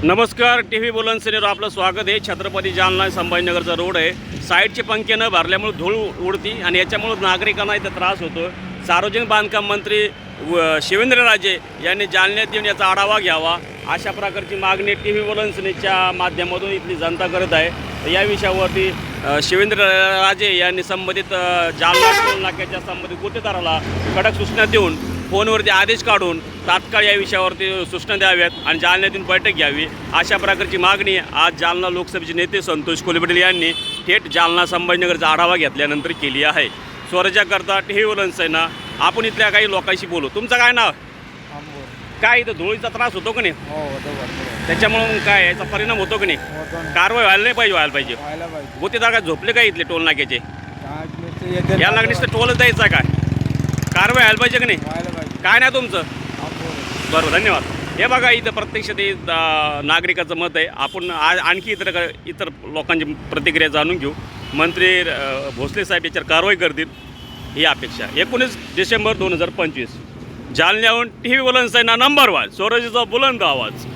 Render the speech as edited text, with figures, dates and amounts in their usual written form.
नमस्कार, T V बुलंदसेनेवर आपलं स्वागत आहे. छत्रपती जालना संभाजीनगरचा रोड आहे. साईडचे पंखे न भरल्यामुळे धूळ उडती आणि याच्यामुळे नागरिकांना इथं त्रास होतो. सार्वजनिक बांधकाम मंत्री शिवेंद्रराजे यांनी जालन्यात येऊन याचा आढावा घ्यावा, अशा प्रकारची मागणी टी व्ही बुलंदसेनेच्या माध्यमातून इथली जनता करत आहे. या विषयावरती शिवेंद्रराजे यांनी संबंधित जालना टोल नाक्याच्या संबंधित गुत्तेदाराला कडक सूचना देऊन फोनवरती आदेश काढून तात्काळ या विषयावरती सूचना द्याव्यात आणि जालन्यातून बैठक घ्यावी, अशा प्रकारची मागणी आज जालना लोकसभेचे नेते संतोष कोल्हे यांनी थेट जालना संभाजीनगरचा आढावा घेतल्यानंतर केली आहे. स्वराज्याकरता टी व्ही बुलंदसेना आपण इथल्या काही लोकांशी बोलू. तुमचं काय नाव? काय इथं धुळीचा त्रास होतो का नाही? त्याच्यामुळं काय याचा परिणाम होतो की नाही? कारवाई व्हायला पाहिजे. गुत्तेदार काय झोपले काय इथले टोल नाक्याचे? या लागणीच तर टोलच द्यायचा काय? कारवाई व्हायला पाहिजे की नाही? काय नाही तुमचं? बरोबर, धन्यवाद. हे बघा, इथं प्रत्यक्ष ते नागरिकाचं मत आहे. आपण आणखी इतर लोकांची प्रतिक्रिया जाणून घेऊ. मंत्री भोसले साहेब याच्यावर कारवाई करतील ही अपेक्षा. 19 डिसेंबर 2025 जालन्याहून टी व्ही बुलंदसेना नंबर 1, स्वराज्याचा बुलंद आवाज.